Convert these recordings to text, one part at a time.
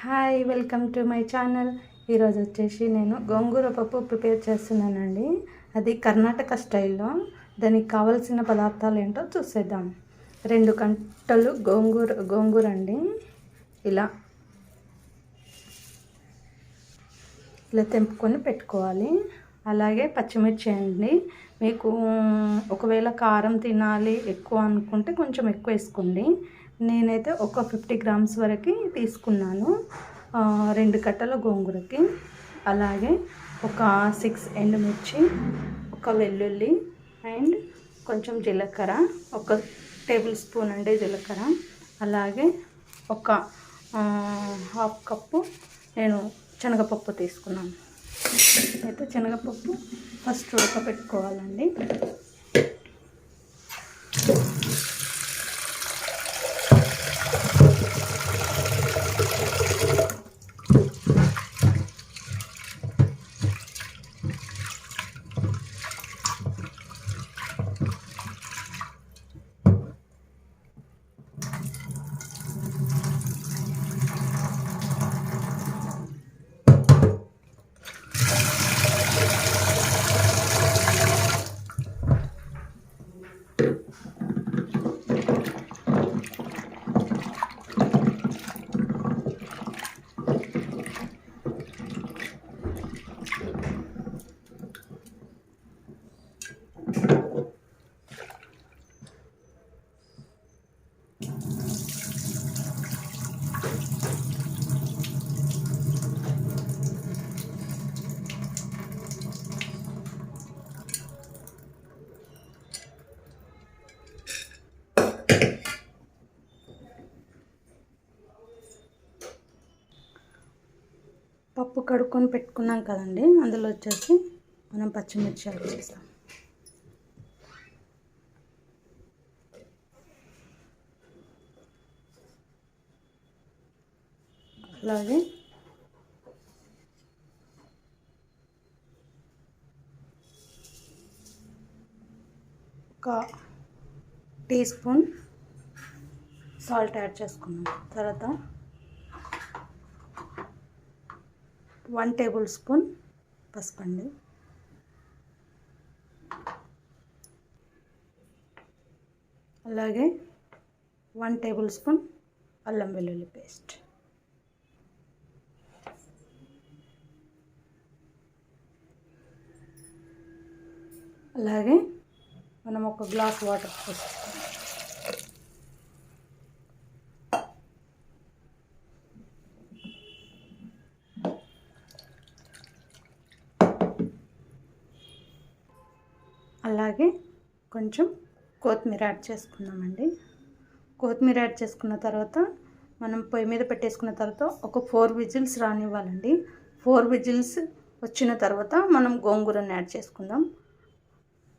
Hi, welcome to my channel. ఈరోజు వచ్చేసి నేను గోంగూర పప్పు ప్రిపేర్ చేస్తున్నానండి. అది కర్ణాటక స్టైల్లో. దానికి కావాల్సిన పదార్థాలు ఏంటో చూసేద్దాం. 2 గంటలు గోంగూర అండి. ఇలా తెంపుకొని పెట్టుకోవాలి. అలాగే పచ్చిమిర్చి అండి. మీకు ఒకవేళ కారం తినాలి ఎక్కువ అనుకుంటే కొంచెం ఎక్కువ వేసుకోండి. నేనైతే ఒక 50 గ్రామ్స్ వరకు తీసుకున్నాను 2 కట్టల గోంగూరకి. అలాగే ఒక 6 ఎండుమిర్చి, ఒక వెల్లుల్లి అండ్ కొంచెం జీలకర్ర, 1 టేబుల్ స్పూన్ అండి జీలకర్ర. అలాగే ఒక 1/2 కప్పు నేను శనగపప్పు తీసుకున్నాను. అయితే శనగపప్పు ఫస్ట్ ఉడకబెట్టుకోవాలండి. పప్పు కడుక్కొని పెట్టుకున్నాం కదండి, అందులో వచ్చేసి మనం పచ్చిమిర్చి యాడ్ చేస్తాం. అలాగే ఒక టీ స్పూన్ సాల్ట్ యాడ్ చేసుకున్నాం. తర్వాత 1 టేబుల్ స్పూన్ పసుపు అండి. అలాగే 1 టేబుల్ స్పూన్ అల్లం వెల్లుల్లి పేస్ట్. అలాగే మనం 1 గ్లాస్ వాటర్ పోసుకోవాలి. అలాగే కొంచెం కొత్తిమీర యాడ్ చేసుకుందామండి. కొత్తిమీర యాడ్ చేసుకున్న తర్వాత మనం పొయ్యి మీద పెట్టేసుకున్న తర్వాత ఒక 4 విజిల్స్ రానివ్వాలండి. 4 విజిల్స్ వచ్చిన తర్వాత మనం గోంగూరని యాడ్ చేసుకుందాం.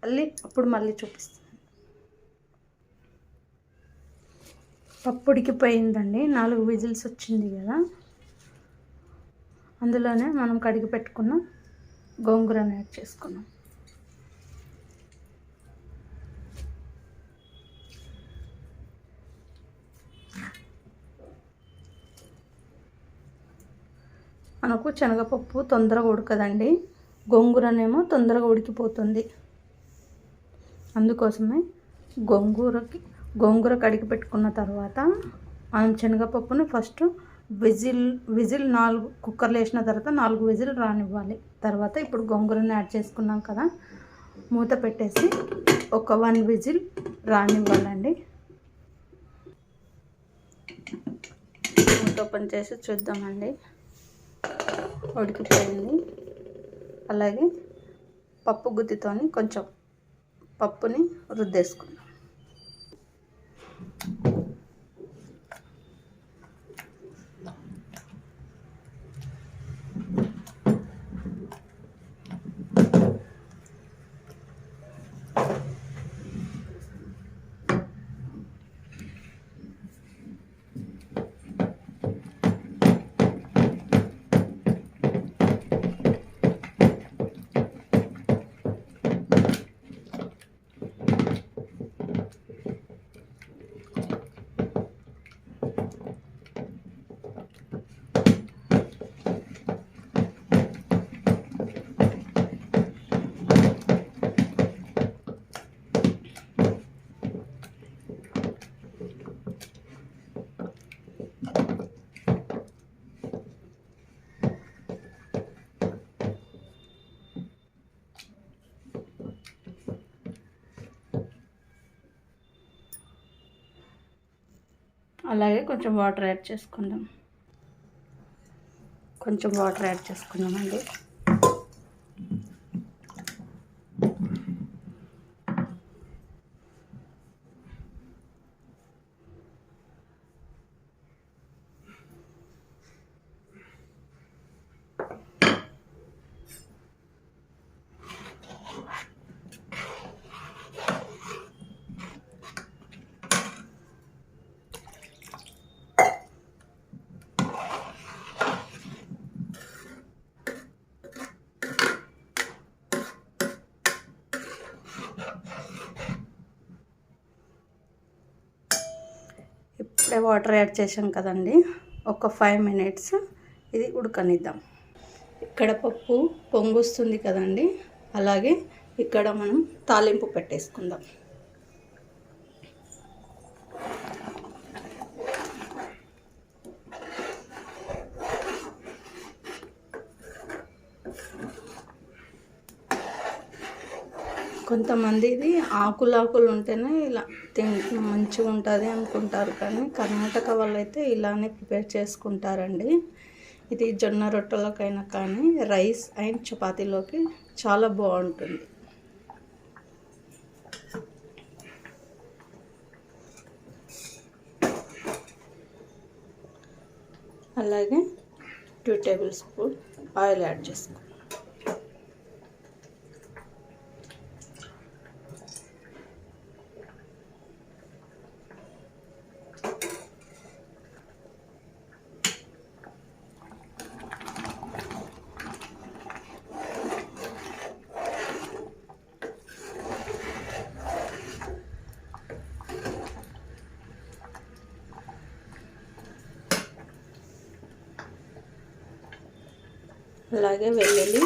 మళ్ళీ చూపిస్తాను. పప్పు ఉడికిపోయిందండి. 4 విజిల్స్ వచ్చింది కదా, అందులోనే మనం కడిగి పెట్టుకున్న గోంగూరని యాడ్ చేసుకున్నాం. మనకు శనగపప్పు తొందరగా ఉడకదండి, గోంగూరనేమో తొందరగా ఉడికిపోతుంది. అందుకోసమే గోంగూర కడిగి పెట్టుకున్న తర్వాత మనం శనగపప్పుని ఫస్ట్ విజిల్ 4 కుక్కర్లు వేసిన తర్వాత 4 విజిల్ రానివ్వాలి. తర్వాత ఇప్పుడు గోంగూరని యాడ్ చేసుకున్నాం కదా, మూత పెట్టేసి ఒక 1 విజిల్ రానివ్వాలండి. మూత ఓపెన్ చేసి చూద్దామండి. ఉడికిపోయింది. అలాగే పప్పు గుత్తితోని కొంచెం పప్పుని రుద్దేసుకుందాం. అలాగే కొంచెం వాటర్ యాడ్ చేసుకుందాం. కొంచెం వాటర్ యాడ్ చేసుకుందామండి. ఇప్పుడే వాటర్ యాడ్ చేసాం కదండి, ఒక 5 మినిట్స్ ఇది ఉడకనిద్దాం. ఇక్కడ పప్పు పొంగొస్తుంది కదండి, అలాగే ఇక్కడ మనం తాలింపు పెట్టేసుకుందాం. కొంతమంది ఇది ఆకులు ఉంటేనే ఇలా మంచిగా ఉంటుంది అనుకుంటారు, కానీ కర్ణాటక వాళ్ళు అయితే ఇలానే ప్రిపేర్ చేసుకుంటారండి. ఇది జొన్న రొట్టెలకైనా కానీ రైస్ అండ్ చపాతీలోకి చాలా బాగుంటుంది. అలాగే 2 టేబుల్ స్పూన్ ఆయిల్ యాడ్ చేసుకో. అలాగే వెల్లుల్లి,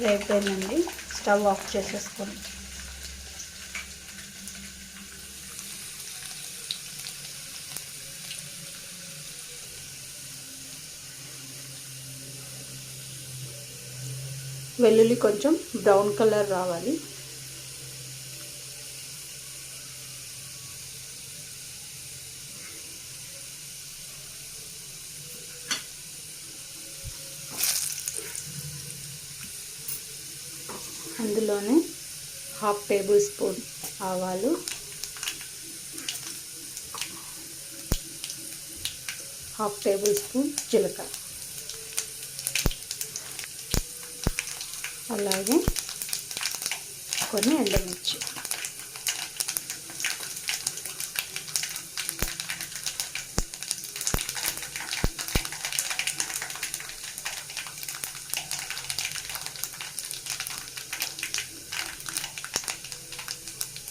వేపేనండి. స్టవ్ ఆఫ్ చేసేసుకోండి. వెల్లుల్లి కొంచెం బ్రౌన్ కలర్ రావాలి. అందులోనే 1/2 టేబుల్ స్పూన్ ఆవాలు, 1/2 టేబుల్ స్పూన్ జీలకర్ర, అలాగే కొన్ని ఎండుమిర్చి.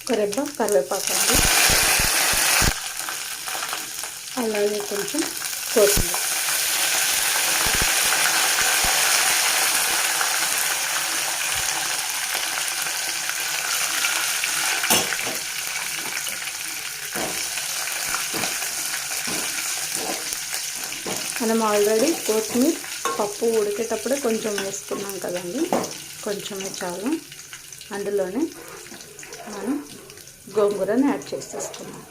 ఒక రెబ్బ కరివేపాకు అండి, అలాగే కొంచెం కొత్తిమీర. మనం ఆల్రెడీ కొత్తిమీర పప్పు ఉడికేటప్పుడే కొంచెం వేసుకున్నాం కదండి, కొంచెమే చాలు. అందులోనే మనం గోంగూరని యాడ్ చేసేసుకున్నాం.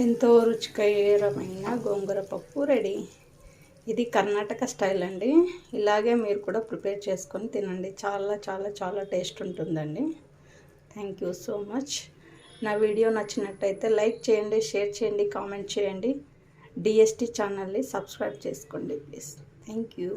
ఎంతో రుచికరమైన గోంగూర పప్పు రెడీ. ఇది కర్ణాటక స్టైల్ అండి. ఇలాగే మీరు కూడా ప్రిపేర్ చేసుకొని తినండి, చాలా చాలా చాలా టేస్ట్ ఉంటుందండి. Thank you so much. నా వీడియో నచ్చినట్టయితే లైక్ చేయండి, షేర్ చేయండి, కామెంట్ చేయండి. డిఎస్టీ ఛానల్ని సబ్స్క్రైబ్ చేసుకోండి ప్లీజ్. Thank you.